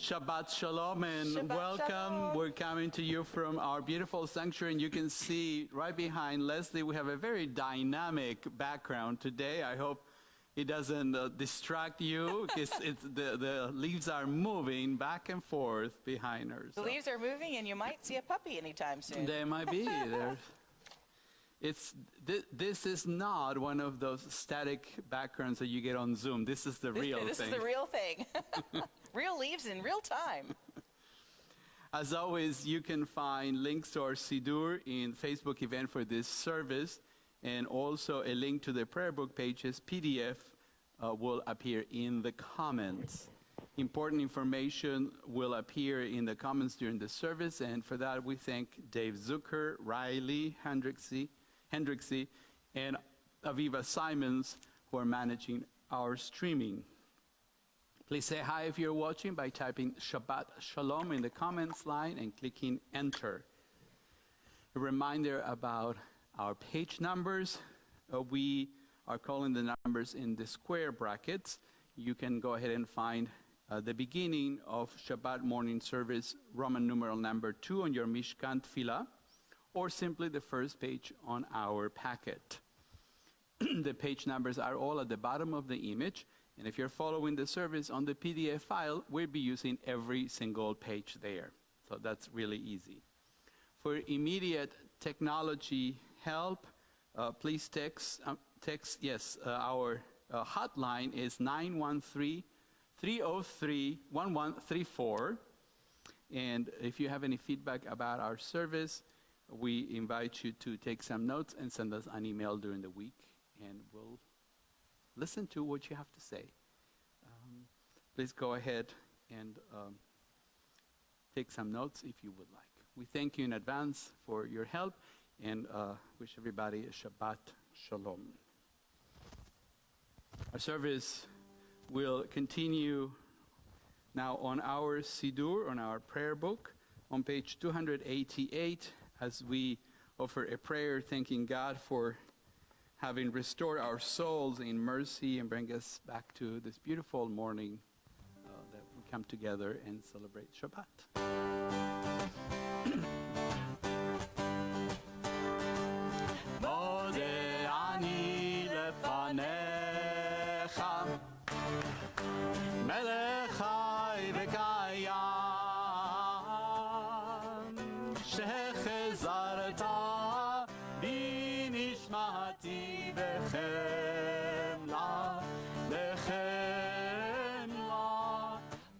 Shabbat Shalom and Shabbat welcome. Shalom. We're coming to you from our beautiful sanctuary, and you can see right behind Leslie, we have a very dynamic background today. I hope it doesn't distract you, because the leaves are moving back and forth behind her. The leaves are moving, and you might see a puppy anytime soon. They might be there. This is not one of those static backgrounds that you get on Zoom. This is the real thing. This is the real thing. Real leaves in real time. As always, you can find links to our Siddur in Facebook event for this service, and also a link to the prayer book pages PDF will appear in the comments. Important information will appear in the comments during the service, and for that we thank Dave Zucker, Riley Hendricksy, and Aviva Simons, who are managing our streaming. Please say hi if you're watching by typing Shabbat Shalom in the comments line and clicking enter. A reminder about our page numbers. We are calling the numbers in the square brackets. You can go ahead and find the beginning of Shabbat morning service, Roman numeral number 2 on your Mishkan Tefillah, or simply the first page on our packet. The page numbers are all at the bottom of the image, and if you're following the service on the PDF file, we'll be using every single page there. So that's really easy. For immediate technology help, please text. Our hotline is 913-303-1134. And if you have any feedback about our service, we invite you to take some notes and send us an email during the week, and we'll listen to what you have to say. Please go ahead and take some notes if you would like. We thank you in advance for your help, and wish everybody a Shabbat Shalom. Our service will continue now on our Siddur, on our prayer book, on page 288, as we offer a prayer thanking God for having restored our souls in mercy and bring us back to this beautiful morning that we come together and celebrate Shabbat. Mode ani lefanecha melech chai v'kayam shechezarta binishmati בחמלה, בחמלה,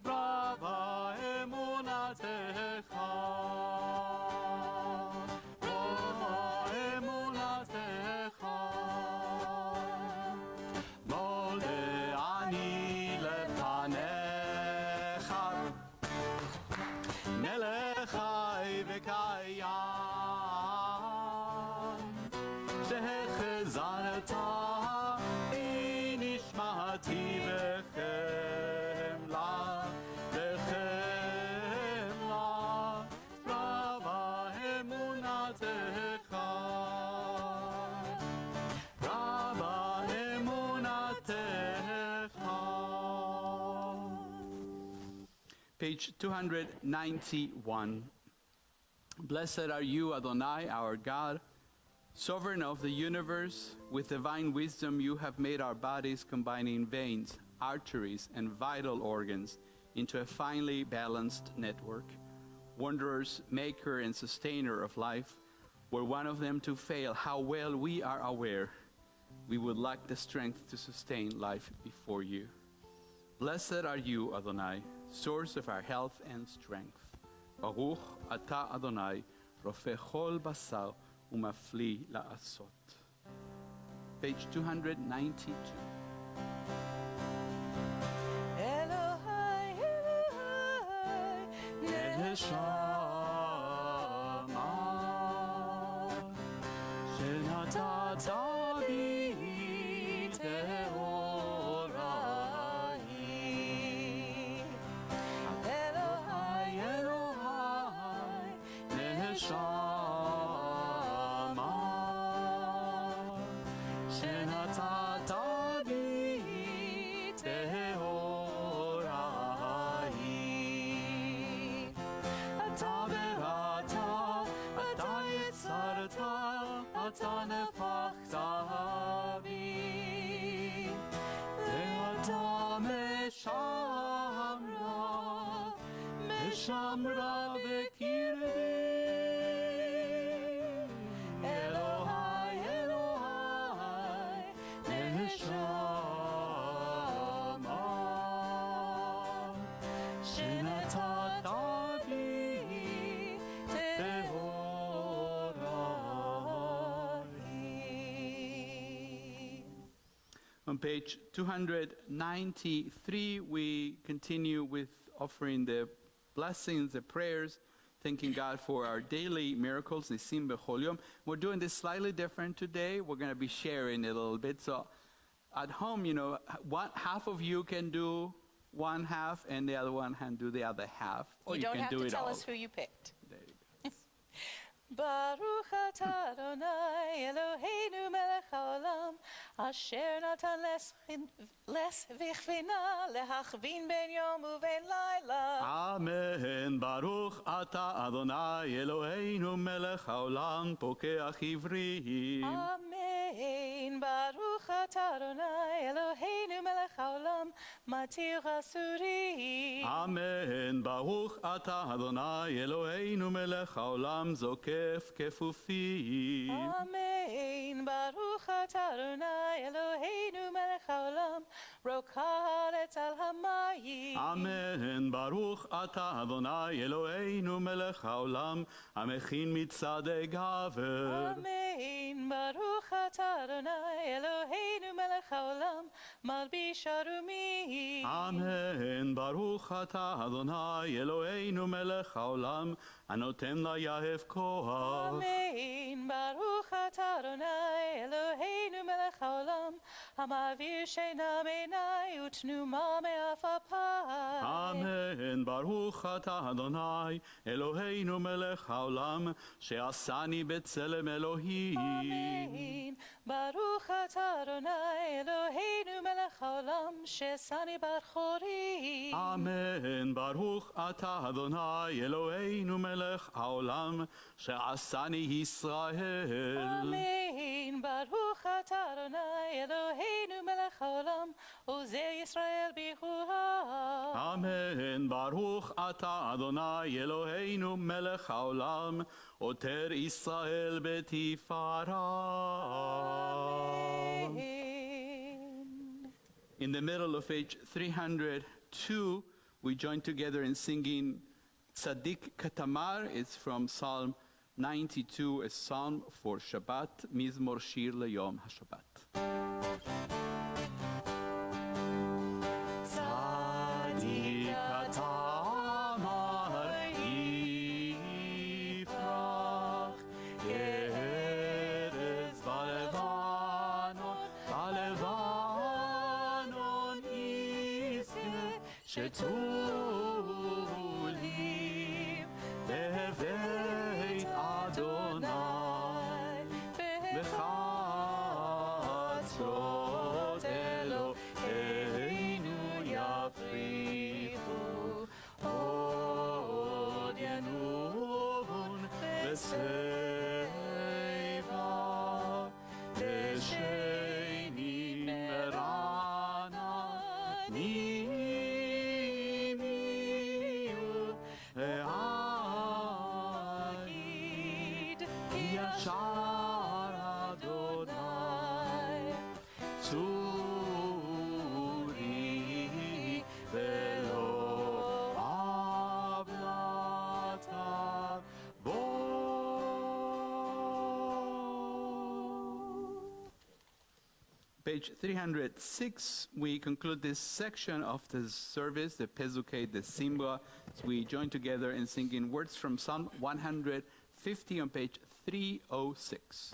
רבה אמונתך, רבה אמונתך. מודה אני לפניך, מלך חי וקיים, שחזרת נשמתי בחמלה, בחמלה, רבה אמונתך, רבה אמונתך. Page 291. Blessed are you, Adonai, our God, Sovereign of the universe. With divine wisdom you have made our bodies, combining veins, arteries, and vital organs into a finely balanced network. Wanderers, maker and sustainer of life, were one of them to fail, how well we are aware we would lack the strength to sustain life before you. Blessed are you, Adonai, source of our health and strength. Baruch atah Adonai, rofeh chol basar, umafli la'asot. Page 292. Elohai, Elohai, Neshama, shenatata bi tehorai. Elohai, Elohai, Neshama, shenatata bi tehorai. אתה נפחת בי, ואתה משמרה בקרבי. אלוהי, אלוהי, נשמה, שנתת בי טהורה היא. On page 293, we continue with offering the blessings, the prayers, thanking God for our daily miracles, Nisim B'chol Yom. We're doing this slightly different today. We're going to be sharing a little bit. So at home, half of you can do one half, and the other one can do the other half. Or You don't can have do to it tell all. us who you picked. There you go. Baruch atah Adonai Eloheinu melech haolam, asher natan les v'chvina lehachvin ben yom uven laila. Amen. Baruch ata Adonai Eloheinu melech haolam pokeach ivrim. Amen. Baruch atah Adonai Eloheinu melech haolam, matir asurim. Amen. Baruch ata Adonai Eloheinu melech haolam zokef kefufim. Amen. Baruch atah Adonai Eloheinu melech haolam, rokah haaretz al hamayim. Amen. Baruch ata Adonai Eloheinu melech haolam amechin mitzadei gaver. Amen. Baruch atah Adonai Eloheinu melech haolam, malbish arumim. Amen. Baruch ata Adonai Eloheinu melech haolam anotem layahev koach. Amen. Baruch atah Adonai Eloheinu melech haolam, hamavir sheina meinai utnuma me'afapai. Amen. Baruch ata Adonai Eloheinu melech haolam she'asani b'tzelem Elohim. Amen. Baruch atah Adonai Eloheinu melech haolam, she'asani bar chorim. Amen. Baruch ata Adonai Eloheinu melech haolam she'asani Yisrael. Amen. Baruch atah Adonai Eloheinu melech haolam, ozer Yisrael b'chura. Amen. Baruch ata Adonai Eloheinu melech haolam oter Yisrael betifara. Amen. In the middle of page 302, we join together in singing Tzadik Katamar. It's from Psalm 92, a psalm for Shabbat, Mizmor Shir Leyom HaShabbat. Tzadik Katamar Yifrach Erez Balevanon Yizke Shetulim Beveit Adonai Bechatzrot Eloheinu yafrichu Od Yanun Beseva Deshenim Merana Nimiu E'agid Yashar Adonai Tzuri Velo Avlata Bo. Page 306, we conclude this section of the service, the Pezukei, the Simba. We join together in singing words from Psalm 150 on page 306.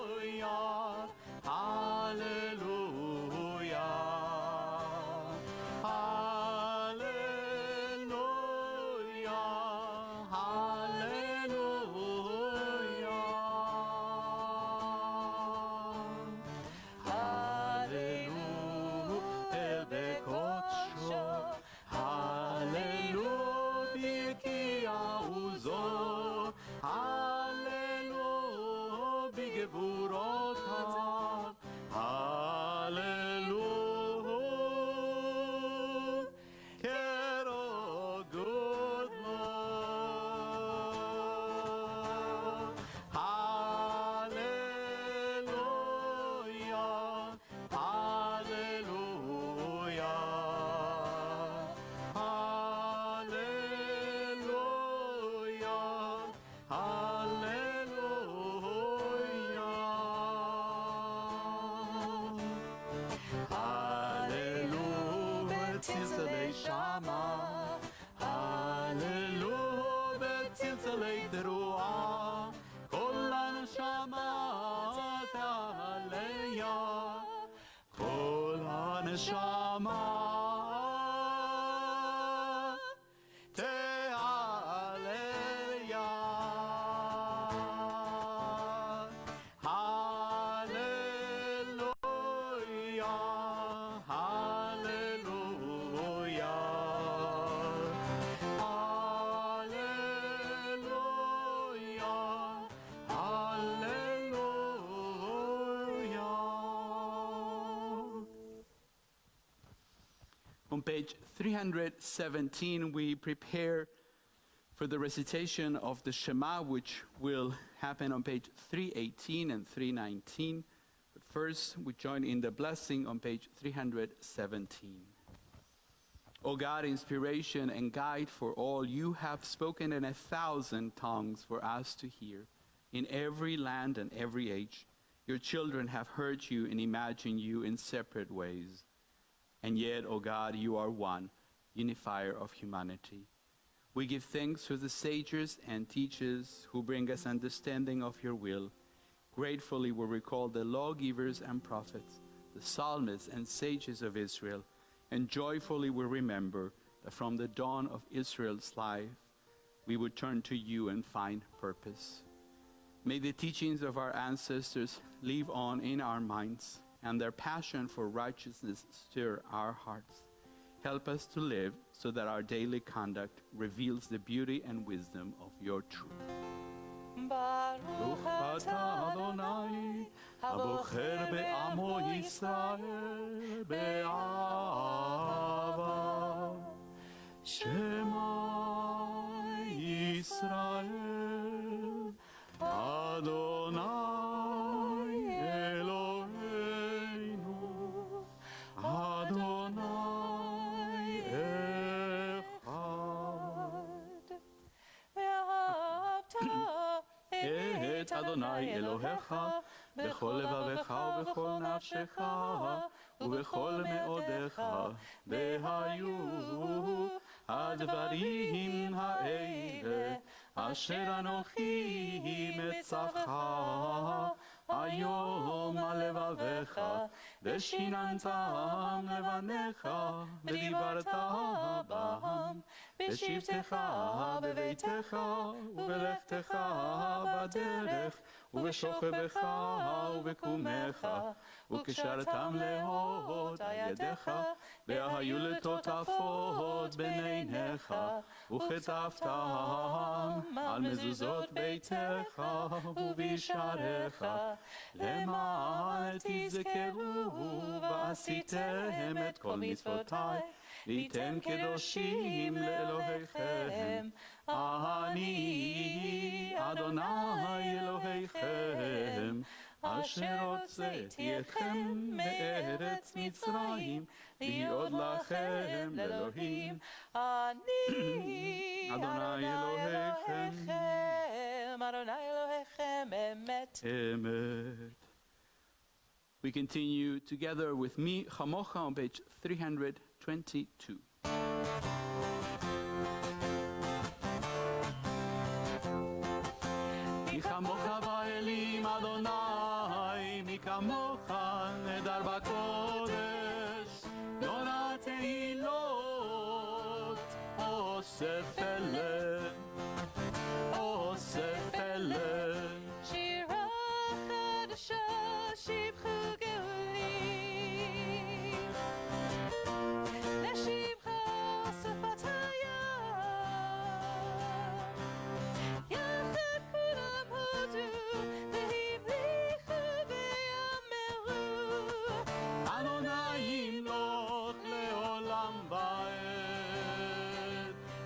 Hallelujah, hallelujah, hallelujah, hallelujah. הנשמה תהלליה. הללויה, הללויה, הללויה, הללויה. On page 317, we prepare for the recitation of the Shema, which will happen on page 318 and 319. But first, we join in the blessing on page 317. O God, inspiration and guide for all, you have spoken in 1,000 tongues for us to hear. In every land and every age, your children have heard you and imagined you in separate ways. And yet, O God, you are one, unifier of humanity. We give thanks for the sages and teachers who bring us understanding of your will. Gratefully we recall the lawgivers and prophets, the psalmists and sages of Israel, and joyfully we remember that from the dawn of Israel's life, we would turn to you and find purpose. May the teachings of our ancestors live on in our minds, and their passion for righteousness stir our hearts. Help us to live so that our daily conduct reveals the beauty and wisdom of your truth. Baruch atah Adonai, הבוחר בעמו ישראל באהבה. שמע ישראל, אדוני אלוהינו, אדוני אחד. ואהבת את אדוני אלוהיך בכל לבבך ובכל נפשך ובכל מאודך, והיו הדברים האלה אשר אנוכי מצווך היום על לבביך, ושיננתם לבניך, ודיברת בם, בשבתך בביתך, ובלכתך בדרך, ובשוכבך ובקומך, וקשרתם להוד על ידיך, והיו לטוטפות בין עיניך, וכתבתם על מזוזות ביתך ובשעריך, למען תזכרו ועשיתם את כל מצוותיי, ליתם קדושים לאלוהיכם. אני אדוני אלוהיכם, אשר הוצאתי אתכם מארץ מצרים, להיות לכם לאלוהים. אני אדוני אלוהיכם, אדוני אלוהיכם אמת. Amen. We continue together with Mi Chamocha on page 322. Mi Chamocha באלים אדוני, מי כמוך נדר בקודש, נורא תהילות, אוסף אלה, אוסף אלה. שירה חדשה שבחו גאולים, לשמך שפת הים, יחד כולם הודו והמליכו ויאמרו, אדוני ימלוך לעולם ועד.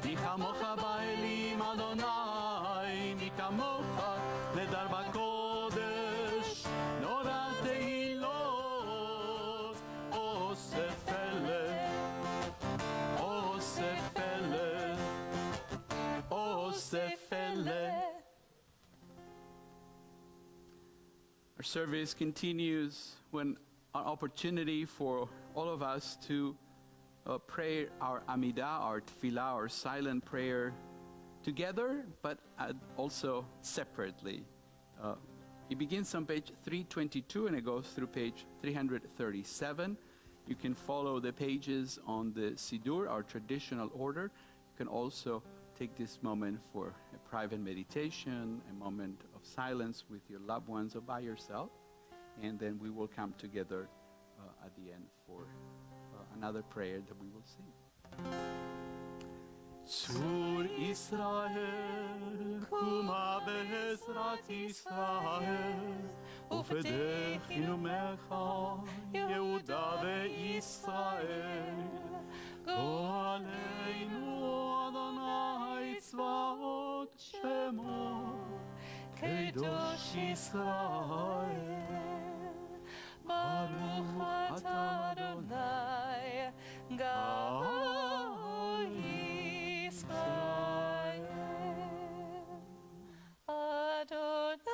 מי כמוך באלים אדוני, מי כמוך נדר בקודש, נורא תהילות, אוסף אלה, אוסף אלה, אוסף אלה. Our service continues when an opportunity for all of us to pray our Amidah, our Tefillah, our silent prayer together, but also separately. It begins on page 322 and it goes through page 337. You can follow the pages on the Siddur, our traditional order. You can also take this moment for a private meditation, a moment of silence with your loved ones or by yourself. And then we will come together at the end for another prayer that we will sing. Tzur Israel, kuma be'ezrat Israel, ufedechinu mecha, Yehuda ve'Yisrael. Go'aleinu Adonai tzvaot shemo, Kedosh Yisrael. Baruch atah Adonai, Ga'al Yisrael. Adonai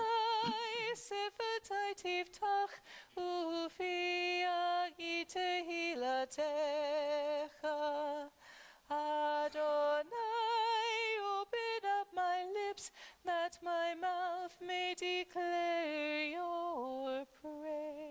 sefatai tiftach, ufi yagi tehilatecha. Adonai, open up my lips, that my mouth may declare your praise.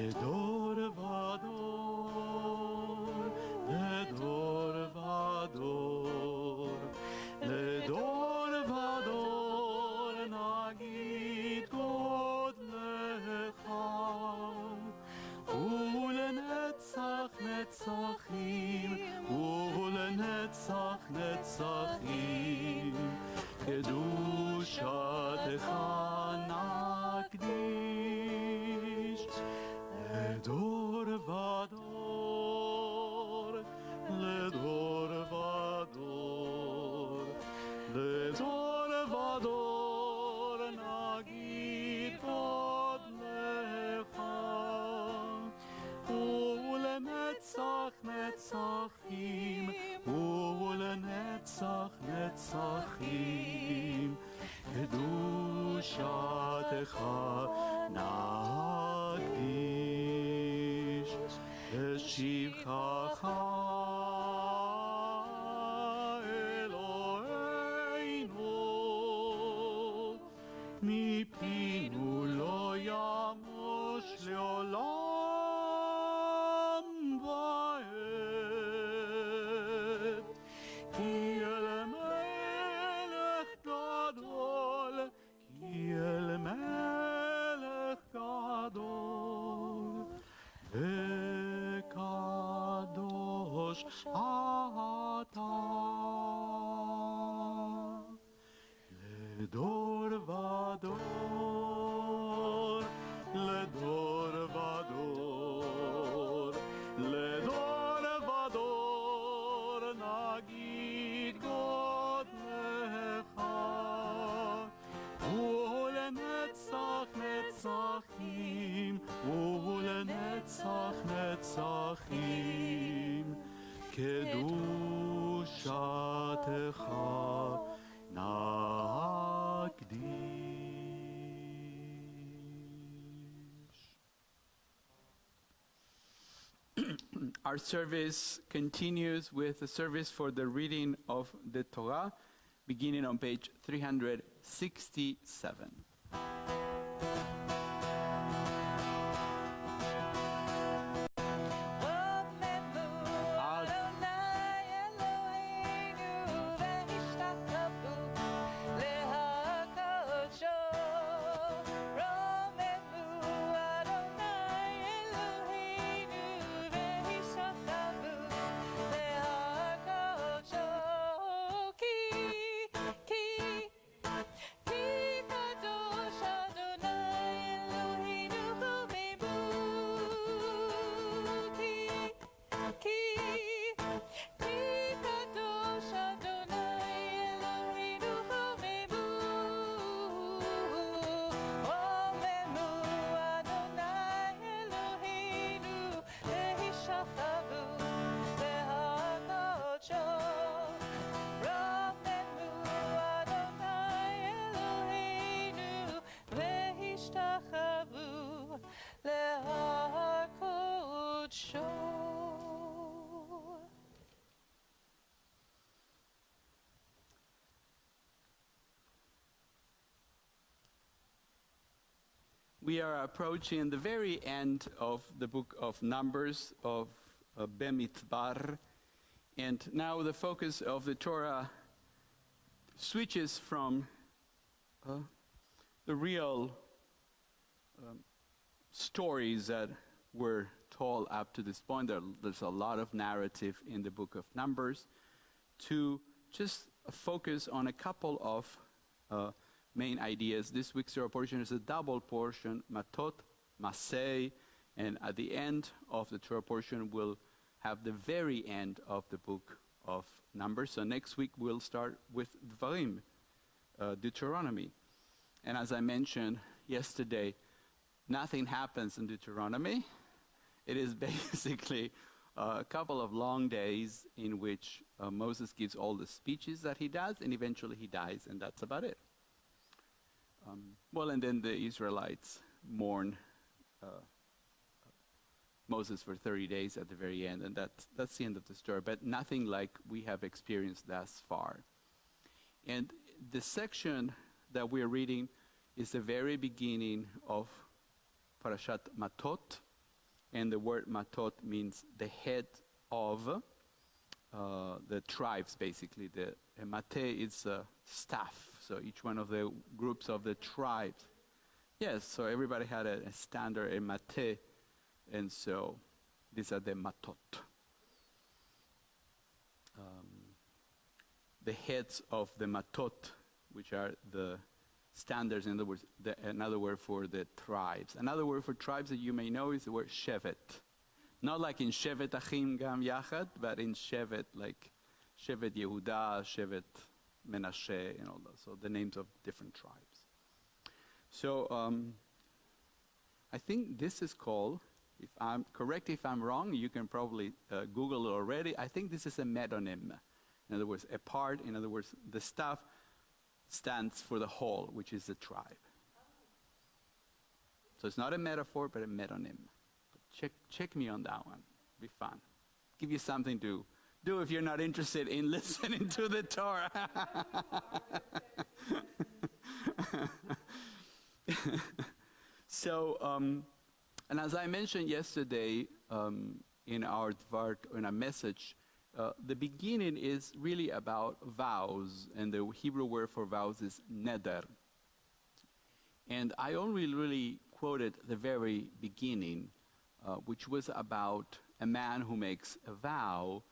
לדור ודור, לדור ודור, לדור ודור נגיד גודלך, ולנצח נצחים, ולנצח נצחים, קדושתך נקדיש. לדור ודור, לדור ודור, לדור ודור נגיד גודלך, ולנצח נצחים, ולנצח נצחים, קדושתך נקדיש. לשבחך אלוהינו, מפינו לא ימוש לעולם ועד. כי אל מלך גדול, כי אל מלך גדול, וקדוש אתה. לדור ודור, לדור ודור, לדור ודור נגיד גודלך, ולנצח נצחים, ולנצח נצחים, קדושתך נקדיש. Our service continues with a service for the reading of the Torah, beginning on page 367. We are approaching the very end of the book of Numbers, of Bemidbar, and now the focus of the Torah switches from the real stories that were told up to this point. There's a lot of narrative in the book of Numbers, to just focus on a couple of main ideas. This week's Torah portion is a double portion, Matot, Masei, and at the end of the Torah portion we'll have the very end of the book of Numbers. So next week we'll start with Dvarim, Deuteronomy. And as I mentioned yesterday, nothing happens in Deuteronomy. It is basically a couple of long days in which Moses gives all the speeches that he does, and eventually he dies, and that's about it. And then the Israelites mourn Moses for 30 days at the very end, and that's the end of the story, but nothing like we have experienced thus far. And the section that we're reading is the very beginning of Parashat Matot, and the word Matot means the head of the tribes, basically. The Mate is staff, so each one of the groups of the tribes. Yes, so everybody had a standard, a Mate, and so these are the Matot. The heads of the Matot, which are the standards, in other words, another word for the tribes. Another word for tribes that you may know is the word Shevet. Not like in Shevet Achim Gam Yachad, but in Shevet, like Shevet Yehuda, Shevet Menashe, and all that. So the names of different tribes. So I think this is called, if I'm correct, if I'm wrong, you can probably Google it already. I think this is a metonym. In other words, a part, in other words, the staff stands for the whole, which is the tribe. So it's not a metaphor, but a metonym. Check me on that one. Be fun. Give you something to do if you're not interested in listening to the Torah. So, and as I mentioned yesterday in our message, the beginning is really about vows, and the Hebrew word for vows is neder. And I only really quoted the very beginning, which was about a man who makes a vow,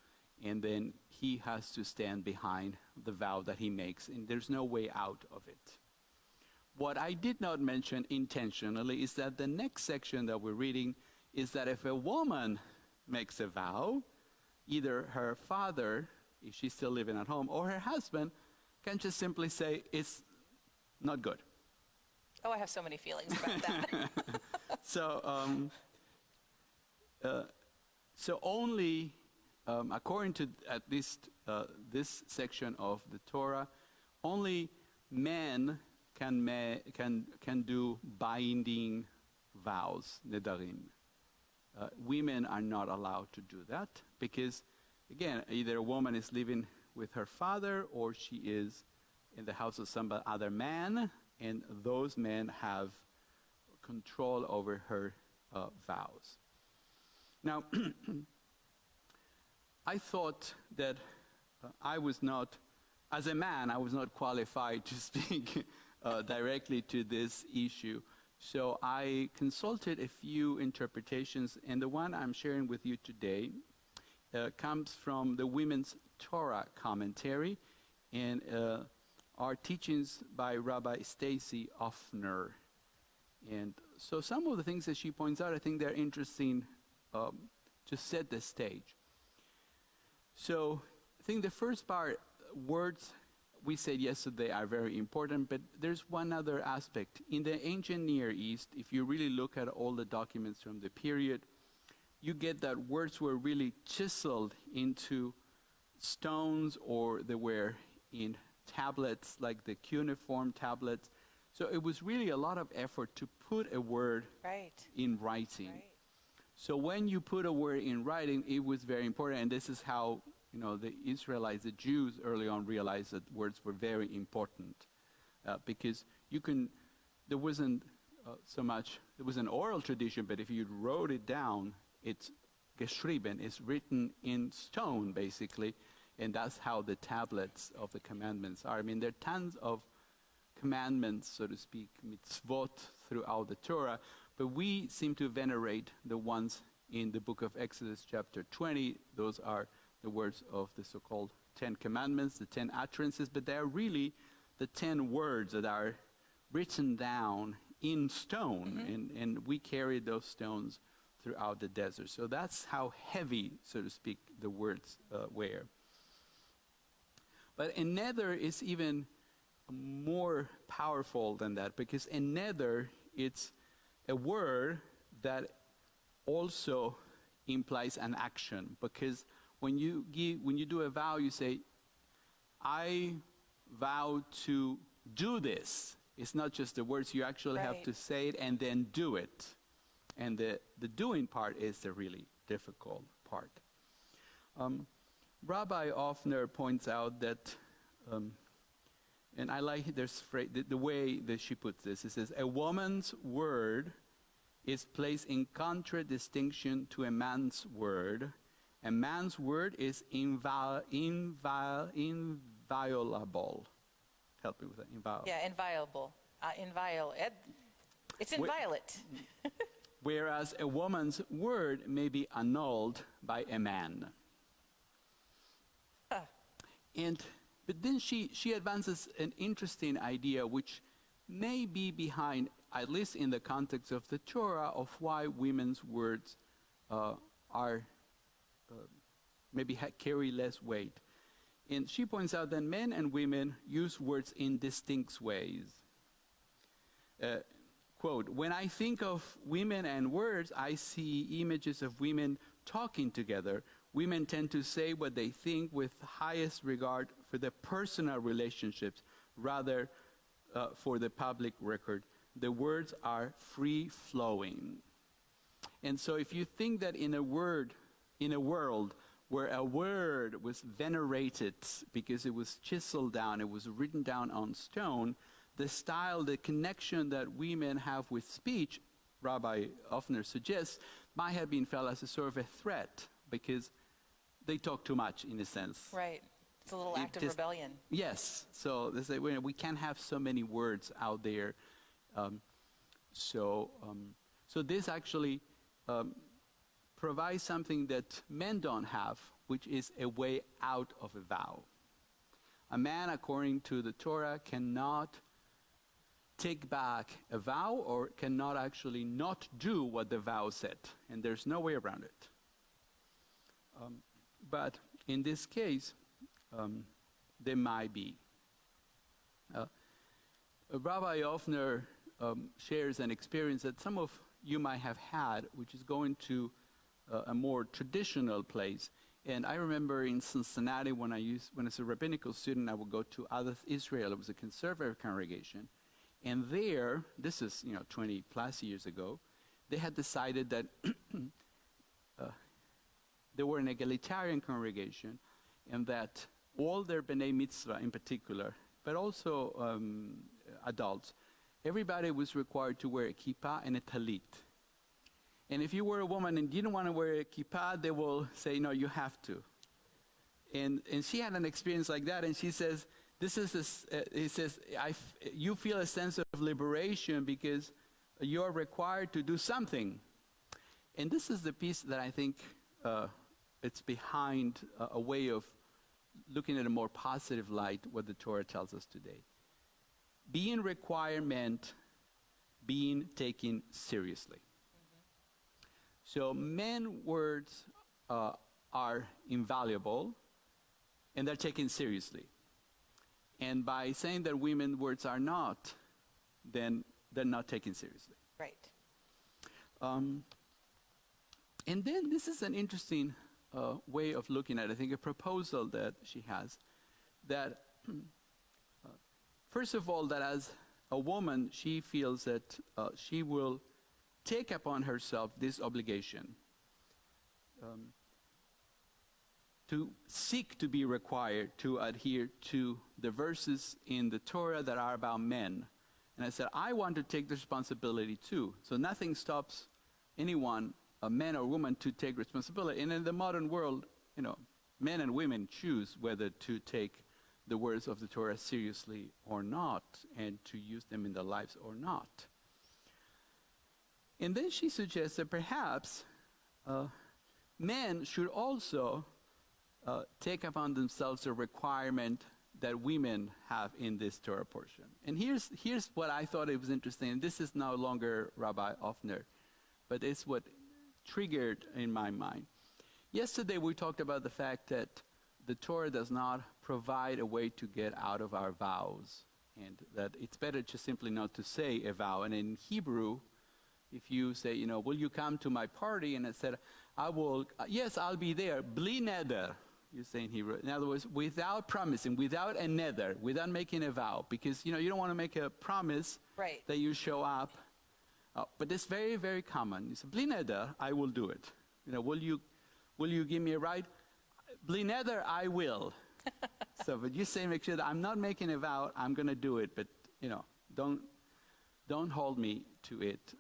and then he has to stand behind the vow that he makes, and there's no way out of it. What I did not mention intentionally is that the next section that we're reading is that if a woman makes a vow, either her father, if she's still living at home, or her husband can just simply say, it's not good. Oh, I have so many feelings about that. So only, according to at least this section of the Torah, only men can do binding vows, nedarim. women are not allowed to do that because, again, either a woman is living with her father or she is in the house of some other man, and those men have control over her vows. Now, I thought that I was not, as a man, I was not qualified to speak directly to this issue. So I consulted a few interpretations, and the one I'm sharing with you today comes from the Women's Torah commentary and are teachings by Rabbi Stacy Offner. And so some of the things that she points out, I think they're interesting to set the stage. So I think the first part, words, we said yesterday, are very important, but there's one other aspect. In the ancient Near East, if you really look at all the documents from the period, you get that words were really chiseled into stones, or they were in tablets, like the cuneiform tablets. So it was really a lot of effort to put a word in writing. Right. So when you put a word in writing, it was very important, and this is how the Israelites, the Jews early on realized that words were very important because there wasn't so much, there was an oral tradition, but if you wrote it down, it's geschrieben, it's written in stone basically, and that's how the tablets of the commandments are. I mean, there are tons of commandments, so to speak, mitzvot throughout the Torah, but we seem to venerate the ones in the book of Exodus chapter 20. Those are the words of the so-called 10 Commandments, the 10 utterances, but they're really the 10 words that are written down in stone, and we carry those stones throughout the desert. So that's how heavy, so to speak, the words were. But a nether is even more powerful than that, because a nether, it's a word that also implies an action, because when you do a vow, you say, I vow to do this. It's not just the words, you actually have to say it and then do it. And the doing part is the really difficult part. Rabbi Offner points out that, and I like this phrase, the way that she puts this. It says, a woman's word is placed in contradistinction to a man's word. A man's word is inviolable. Help me with that. Inviolable. Yeah, inviolable. It's inviolate. Whereas a woman's word may be annulled by a man. But then she advances an interesting idea, which may be behind, at least in the context of the Torah, of why women's words are maybe carry less weight. And she points out that men and women use words in distinct ways. Quote, when I think of women and words, I see images of women talking together. Women tend to say what they think with highest regard for their personal relationships, rather for the public record. The words are free-flowing. And so if you think that in a world where a word was venerated because it was chiseled down, it was written down on stone, the style, the connection that women have with speech, Rabbi Offner suggests, might have been felt as a sort of a threat because they talk too much, in a sense. Right. It's a little act of rebellion. Yes. So they say, we can't have so many words out there. So this actually provides something that men don't have, which is a way out of a vow. A man, according to the Torah, cannot take back a vow or cannot actually not do what the vow said. And there's no way around it. But in this case, there might be. Rabbi Offner shares an experience that some of you might have had, which is going to a more traditional place. And I remember in Cincinnati, when I was a rabbinical student, I would go to Adath Israel. It was a conservative congregation. And there, this is 20 plus years ago, they had decided that they were an egalitarian congregation, and that all their B'nai Mitzvah in particular, but also adults, everybody was required to wear a kippah and a talit. And if you were a woman and didn't want to wear a kippah, they will say, no, you have to. And she had an experience like that, and she says, he says, you feel a sense of liberation because you're required to do something. And this is the piece that I think it's behind a way of looking at a more positive light what the Torah tells us today. Being required meant being taken seriously. So men words are invaluable, and they're taken seriously. And by saying that women words are not, then they're not taken seriously. Right. And then this is an interesting way of looking at it. I think a proposal that she has, that first of all, that as a woman, she feels that she will take upon herself this obligation to seek to be required to adhere to the verses in the Torah that are about men. And I said, I want to take the responsibility too. So nothing stops anyone, a man or woman, to take responsibility. And in the modern world, men and women choose whether to take the words of the Torah seriously or not, and to use them in their lives or not. And then she suggests that perhaps men should also take upon themselves a requirement that women have in this Torah portion. And here's what I thought it was interesting, and this is no longer Rabbi Offner, but it's what triggered in my mind. Yesterday we talked about the fact that the Torah does not provide a way to get out of our vows, and that it's better just simply not to say a vow. And in Hebrew, if you say, will you come to my party? And I said, I will, yes, I'll be there. Bli neder, you say in Hebrew. In other words, without promising, without a neder, without making a vow. Because, you don't want to make a promise Right. that you show up. But it's very, very common. You say, Bli neder, I will do it. Will you give me a ride? Bli neder, I will. So, but you say, make sure that I'm not making a vow, I'm going to do it. But, don't hold me to it.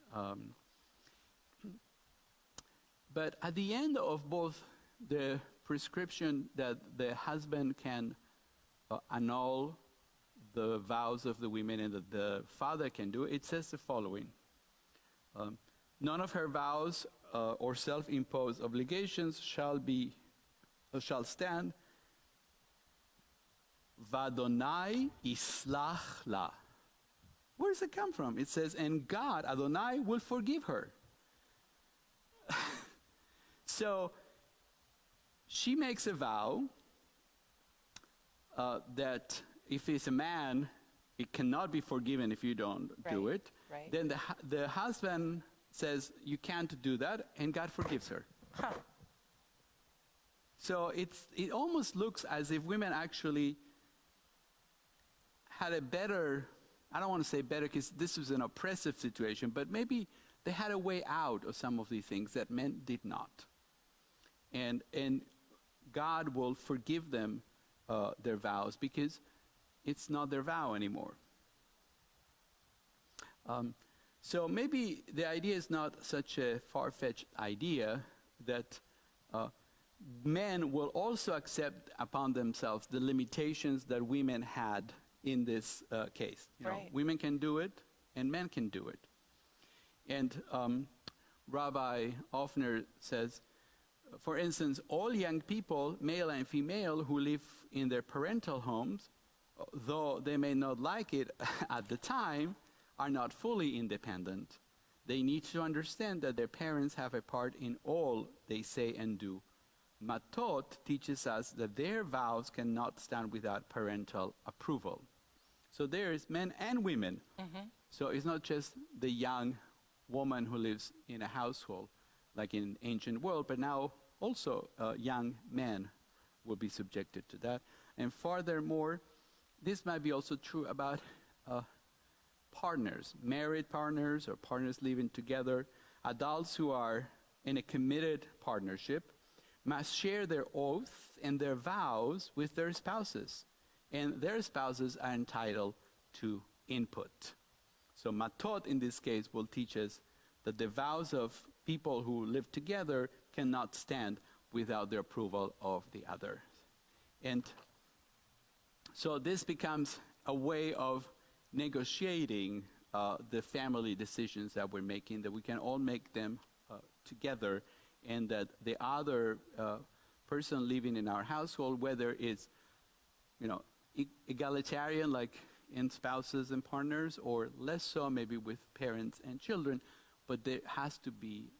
But at the end of both the prescription that the husband can annul the vows of the women and that the father can do, it says the following. None of her vows or self-imposed obligations shall stand. Vadonai islach la. Where does it come from? It says, and God, Adonai, will forgive her. So she makes a vow that if it's a man, it cannot be forgiven if you don't do it. Right. Then the husband says, you can't do that, and God forgives her. Huh. So it almost looks as if women actually had a better, I don't want to say better because this was an oppressive situation, but maybe they had a way out of some of these things that men did not. And God will forgive them their vows because it's not their vow anymore. So maybe the idea is not such a far-fetched idea that men will also accept upon themselves the limitations that women had in this case. Right. Women can do it, and men can do it. And Rabbi Offner says, for instance, all young people, male and female, who live in their parental homes, though they may not like it at the time, are not fully independent. They need to understand that their parents have a part in all they say and do. Matot teaches us that their vows cannot stand without parental approval. So there is men and women. Mm-hmm. So it's not just the young woman who lives in a household, like in ancient world, but now also young men will be subjected to that. And furthermore, this might be also true about partners, married partners or partners living together, adults who are in a committed partnership must share their oath and their vows with their spouses, and their spouses are entitled to input. So matot in this case will teach us that the vows of people who live together cannot stand without the approval of the other. And so this becomes a way of negotiating the family decisions that we're making, that we can all make them together, and that the other person living in our household, whether it's egalitarian, like in spouses and partners, or less so maybe with parents and children, but there has to be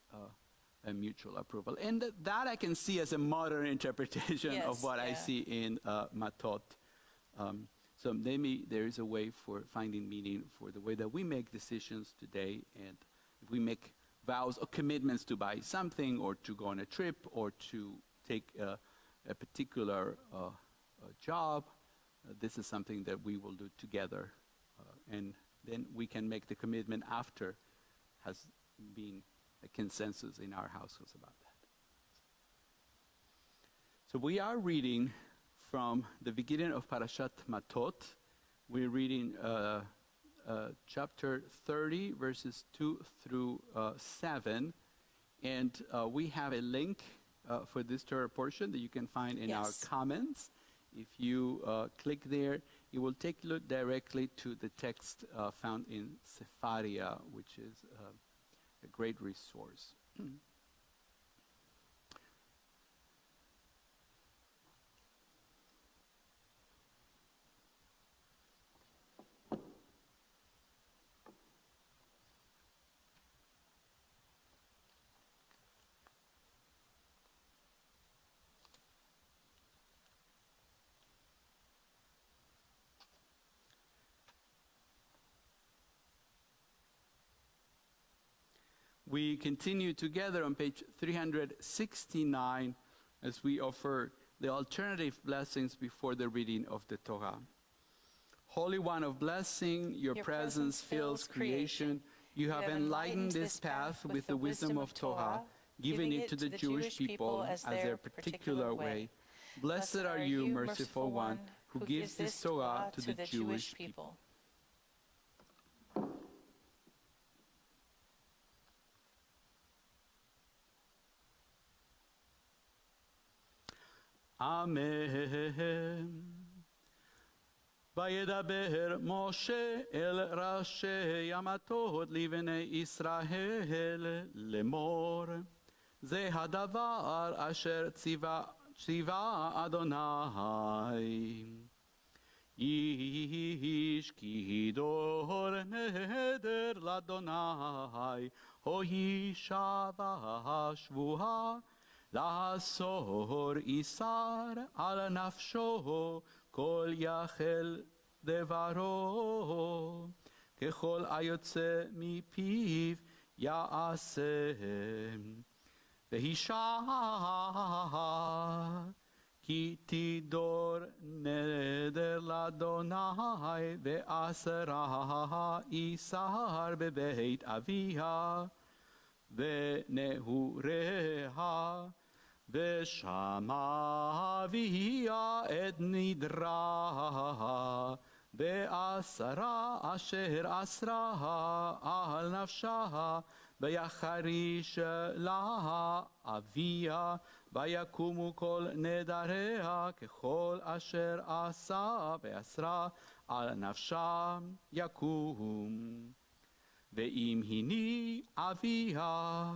a mutual approval. And that I can see as a modern interpretation of what I see in Matot. So maybe there is a way for finding meaning for the way that we make decisions today, and if we make vows or commitments to buy something, or to go on a trip, or to take a particular job, this is something that we will do together. And then we can make the commitment after has been a consensus in our households about that. So we are reading from the beginning of Parashat Matot. We're reading chapter 30, verses 2 through 7. And we have a link for this Torah portion that you can find in our comments. If you click there, it will take you directly to the text found in Sepharia, which is a great resource. We continue together on page 369 as we offer the alternative blessings before the reading of the Torah. Holy One of blessing, your presence fills creation. You have enlightened this path with the wisdom of Torah, giving it to the Jewish people as their particular way. Blessed are you, merciful One, who gives this Torah to the Jewish people. Amen. וידבר משה אל ראשי המטות לבני ישראל לאמור, זה הדבר אשר ציווה אדוני. איש כי דור נדר לאדוני, הו ישבע שבועה, לאסור איסר על נפשו כל יחל דברו, ככל היוצא מפיו יעשה. והישע כי תדור נדר לאדוני, ואסרה איסר בבית אביה ונעוריה, ושמע אביה את נדרה, באסרה אשר אסרה על נפשה, ויחריש לה אביה, ויקומו כל נדריה, ככל אשר עשה ואסרה על נפשה יקום. ואם הני אביה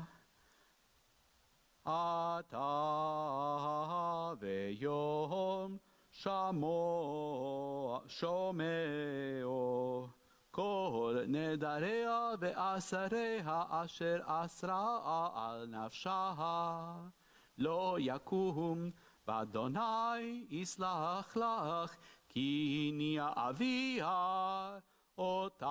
אתה ויום שומעו כל נדריה ואסריה אשר אסרה על נפשה, לא יקום, ואדוני יסלח לך, כי הניע אביה אותה.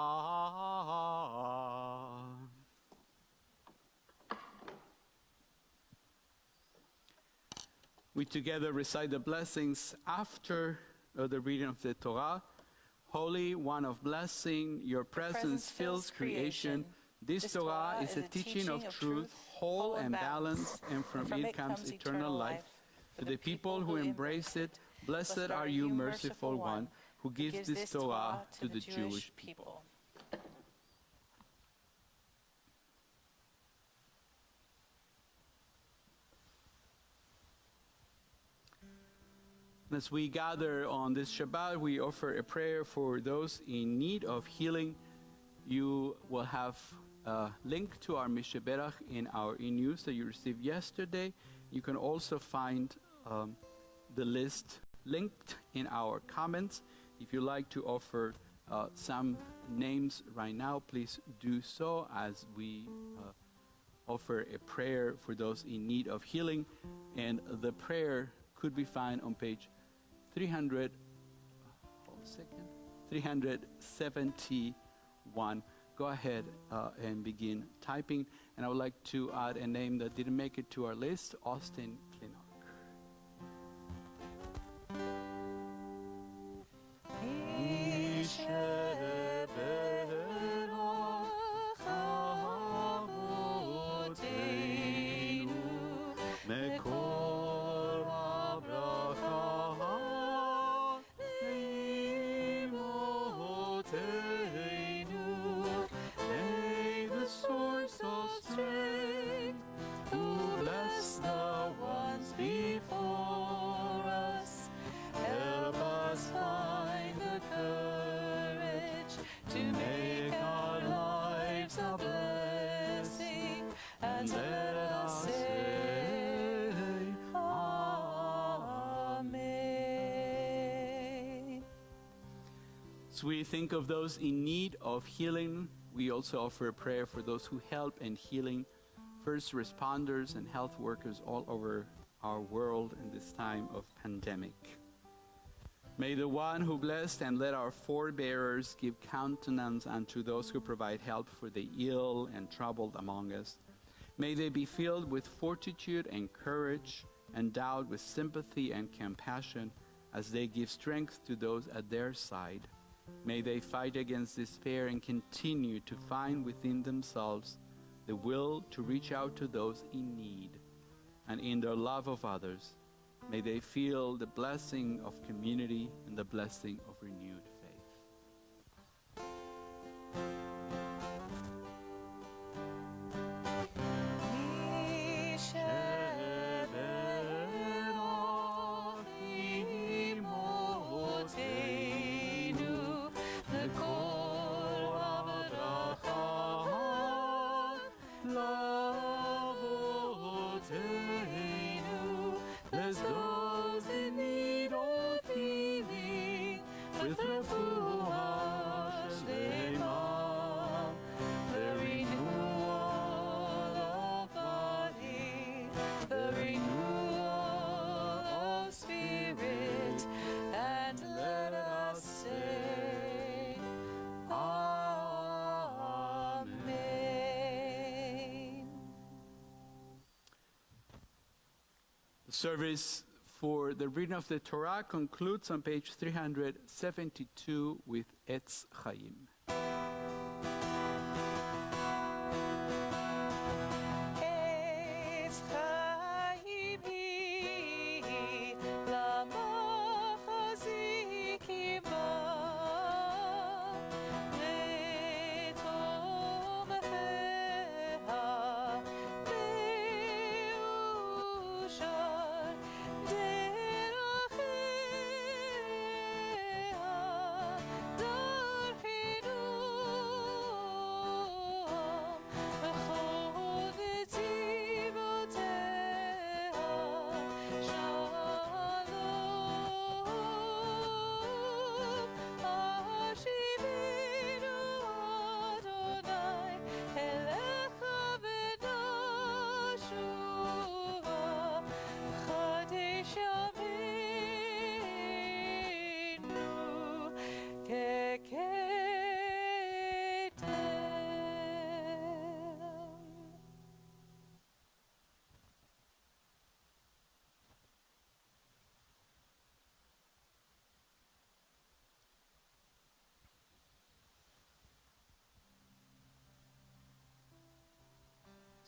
We together recite the blessings after the reading of the Torah. Holy One of blessing, your presence fills creation. This Torah is a teaching of truth, whole and balanced, and from it comes eternal life. To the people who embrace it, blessed are you, merciful one, who gives this Torah to the Jewish people. As we gather on this Shabbat, we offer a prayer for those in need of healing. You will have a link to our Mishaberach in our e-news that you received yesterday. You can also find the list linked in our comments. If you like to offer some names right now, please do so as we offer a prayer for those in need of healing. And the prayer could be found on page 371. Go ahead and begin typing. And I would like to add a name that didn't make it to our list, Austin Klinok. As we think of those in need of healing, we also offer a prayer for those who help in healing, first responders and health workers all over our world in this time of pandemic. May the one who blessed and led our forebearers give countenance unto those who provide help for the ill and troubled among us. May they be filled with fortitude and courage, endowed with sympathy and compassion as they give strength to those at their side. May they fight against despair and continue to find within themselves the will to reach out to those in need. And in their love of others, may they feel the blessing of community and the blessing of renewed faith. The service for the reading of the Torah concludes on page 372 with Etz Chaim.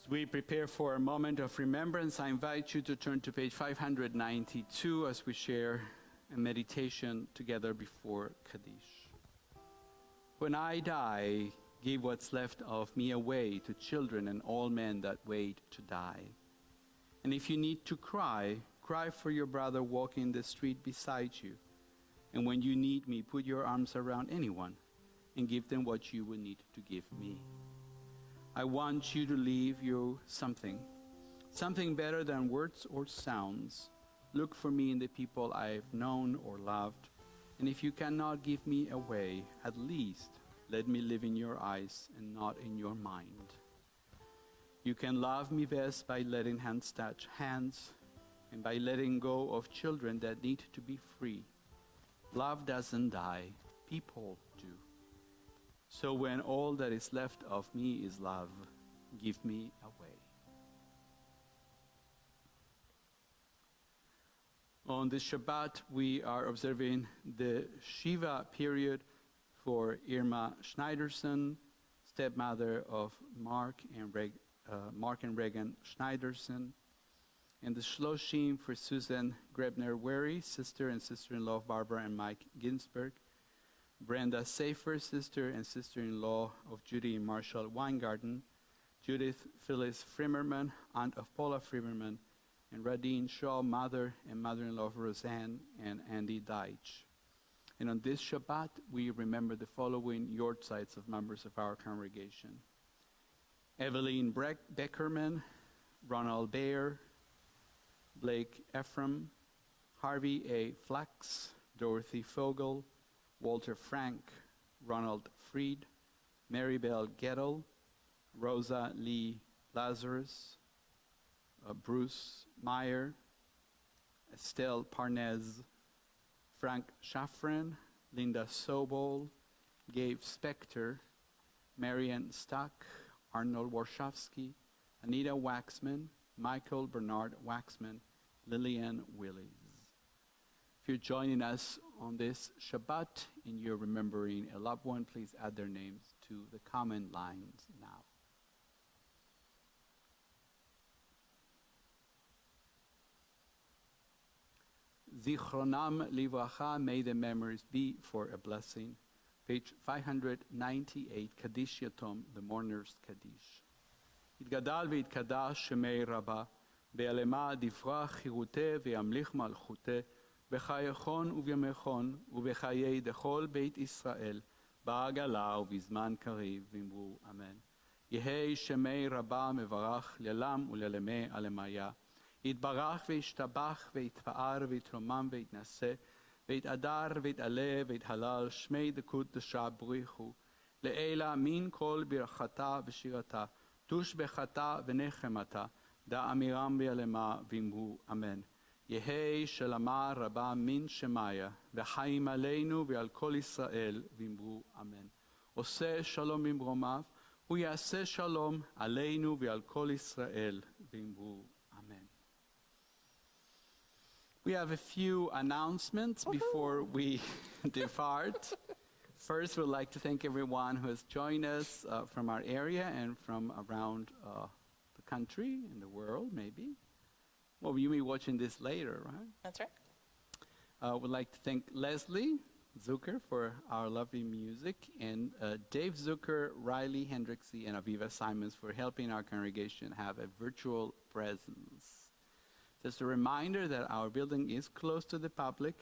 As we prepare for a moment of remembrance, I invite you to turn to page 592 as we share a meditation together before Kaddish. When I die, give what's left of me away to children and all men that wait to die. And if you need to cry, cry for your brother walking the street beside you. And when you need me, put your arms around anyone and give them what you would need to give me. I want you to leave you something better than words or sounds. Look for me in the people I've known or loved. And if you cannot give me away, at least let me live in your eyes and not in your mind. You can love me best by letting hands touch hands and by letting go of children that need to be free. Love doesn't die, people do. So when all that is left of me is love, give me away. On this Shabbat, we are observing the Shiva period for Irma Schneiderson, stepmother of Mark and Regan Schneiderson, and the Shloshim for Susan Grebner-Wary, sister and sister-in-law of Barbara and Mike Ginsberg, Brenda Safer, sister and sister-in-law of Judy and Marshall Weingarten, Judith Phyllis Frimmerman, aunt of Paula Frimmerman, and Radine Shaw, mother and mother-in-law of Roseanne and Andy Deitch. And on this Shabbat, we remember the following yortzites of members of our congregation: Evelyn Beckerman, Ronald Baer, Blake Ephraim, Harvey A. Flax, Dorothy Fogel, Walter Frank, Ronald Freed, Maribel Gettle, Rosa Lee Lazarus, Bruce Meyer, Estelle Parnez, Frank Schaffran, Linda Sobol, Gabe Spector, Marianne Stuck, Arnold Warshawski, Anita Waxman, Michael Bernard Waxman, Lillian Willies. If you're joining us on this Shabbat and you're remembering a loved one, please add their names to the comment lines now. Zichronam livracha, may the memories be for a blessing. Page 598, Kaddish Yatom, the mourner's Kaddish. יתגדל ויתקדש שמי רבה, בעלמה דפרח חירותה וימליך מלכותה, בחייכון ובימיכון ובחיי דכל בית ישראל, בעגלה ובזמן קריב, ואמרו אמן. יהי שמי רבה מברך ללם וללמי עלמיה, יתברך וישתבח ויתפאר ויתרומם ויתנשא, ויתהדר ויתעלה ויתהלל, שמי דקות דשה בריחו, לעילה מן כל ברכתה ושירתה, תוש בחטא ונחמתה, דא אמירם ביעלמה ואמרו אמן. יהי שלמה רבה מן שמיה, וחיים עלינו ועל כל ישראל ואמרו אמן. עושה שלום במרומיו, הוא יעשה שלום עלינו ועל כל ישראל ואמרו אמן. We have a few announcements before we depart. First, we'd like to thank everyone who has joined us from our area and from around the country and the world, maybe. Well, you may be watching this later, right? That's right. We'd like to thank Leslie Zucker for our lovely music, and Dave Zucker, Riley Hendricksy, and Aviva Simons for helping our congregation have a virtual presence. Just a reminder that our building is closed to the public,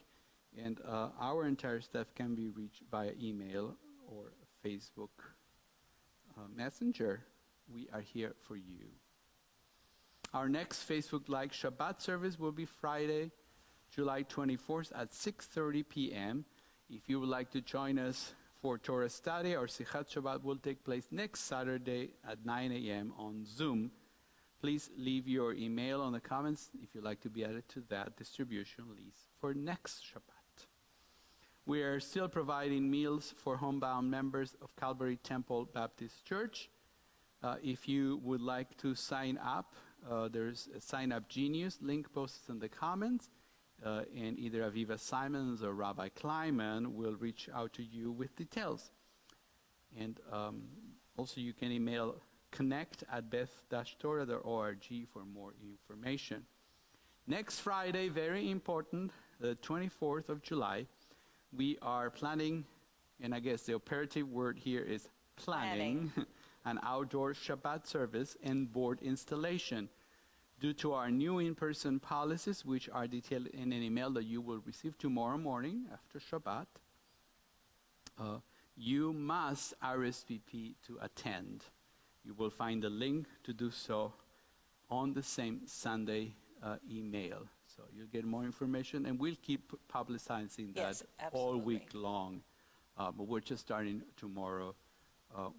and our entire staff can be reached via email or Facebook Messenger. We are here for you. Our next Facebook Live Shabbat service will be Friday, July 24th at 6:30 p.m. If you would like to join us for Torah study, our Sichat Shabbat will take place next Saturday at 9 a.m. on Zoom. Please leave your email on the comments if you'd like to be added to that distribution list for next Shabbat. We are still providing meals for homebound members of Calvary Temple Baptist Church. If you would like to sign up, there's a Sign Up Genius link posted in the comments, and either Aviva Simons or Rabbi Kleiman will reach out to you with details. And also you can email connect@beth-torah.org for more information. Next Friday, very important, the 24th of July, we are planning, and I guess the operative word here is planning. An outdoor Shabbat service and board installation. Due to our new in-person policies, which are detailed in an email that you will receive tomorrow morning after Shabbat, you must RSVP to attend. You will find the link to do so on the same Sunday email. So you'll get more information, and we'll keep publicizing that all week long. But we're just starting tomorrow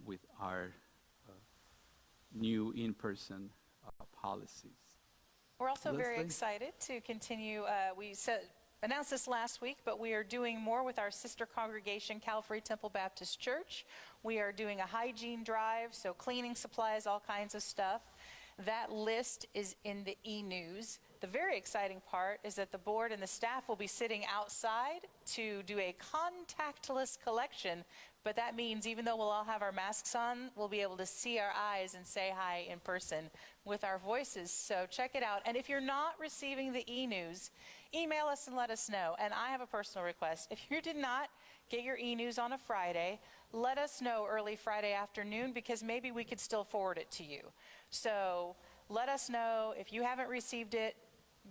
with our new in-person policies. We're also very excited to continue. We announced this last week, but we are doing more with our sister congregation, Calvary Temple Baptist Church. We are doing a hygiene drive, so cleaning supplies, all kinds of stuff. That list is in the e-news. The very exciting part is that the board and the staff will be sitting outside to do a contactless collection, but that means even though we'll all have our masks on, we'll be able to see our eyes and say hi in person with our voices. So check it out. And if you're not receiving the e-news, email us and let us know. And I have a personal request. If you did not get your e-news on a Friday, let us know early Friday afternoon, because maybe we could still forward it to you. So let us know if you haven't received it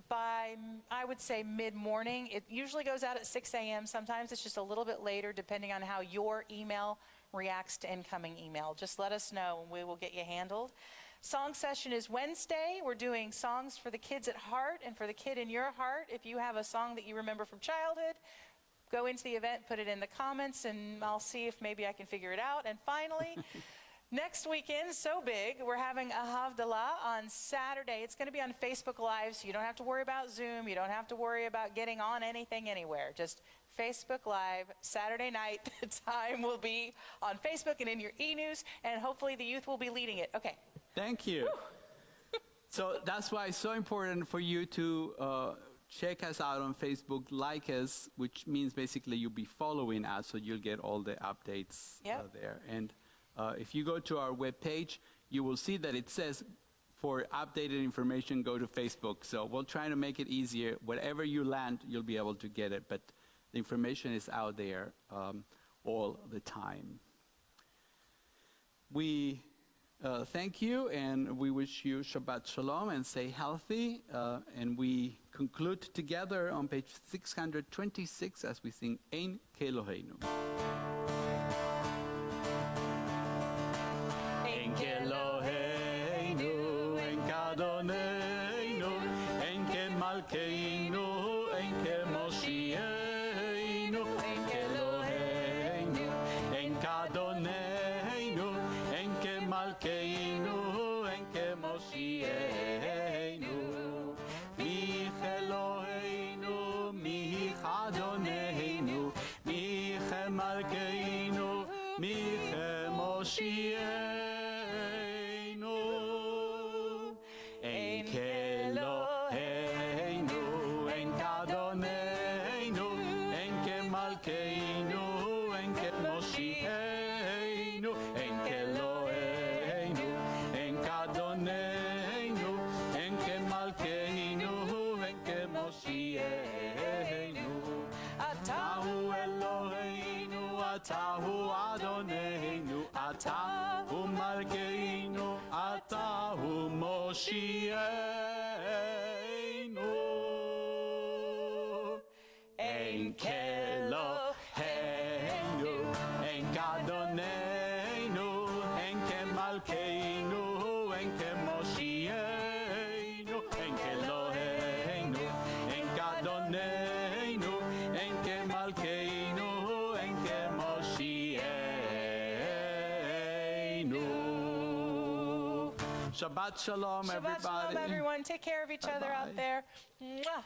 by, I would say, mid-morning. It usually goes out at 6 a.m. Sometimes it's just a little bit later, depending on how your email reacts to incoming email. Just let us know and we will get you handled. Song session is Wednesday. We're doing songs for the kids at heart and for the kid in your heart. If you have a song that you remember from childhood, go into the event, put it in the comments, and I'll see if maybe I can figure it out. And finally, next weekend, so big, we're having a Havdalah on Saturday. It's going to be on Facebook Live, so you don't have to worry about Zoom. You don't have to worry about getting on anything anywhere. Just Facebook Live, Saturday night. The time will be on Facebook and in your e-news, and hopefully the youth will be leading it. Okay. Thank you. So that's why it's so important for you to check us out on Facebook, like us, which means basically you'll be following us, so you'll get all the updates there. And if you go to our webpage, you will see that it says, for updated information, go to Facebook. So we'll try to make it easier. Wherever you land, you'll be able to get it. But the information is out there all the time. We thank you, and we wish you Shabbat Shalom, and stay healthy. And we conclude together on page 626 as we sing Ein Keloheinu. Ein Keloheinu, Ein Kadoneinu, Ein Kemalkeinu, Ein Kemoshienu, Ein Keloheinu, Ein Kadoneinu, Ein Kemalkeinu, Ein Kemoshienu, Mi Eloheinu, Mi Kadoneinu, Mi Kemalkeinu, Mi Kemoshienu, Ein Keloheinu, Ein Kadoneinu, Ein Kemalkeinu, Ein Kemoshienu, Ein Keloheinu, Ein Kadoneinu, Ein Kemalkeinu, Ein Kemoshienu, Atahu Eloheinu, Atahu Adoneinu, Atahu Malkeinu, Atahu Moshienu, Ein Keloheinu, Ein Kadoneinu, Ein Kemalkeinu, Ein Kemoshienu, Ein Keloheinu, Ein Kadoneinu, Ein Kemalkeinu, Ein Kemoshienu. Shabbat Shalom, everybody. Shabbat Shalom, everyone. Take care of each other out there. Mwah.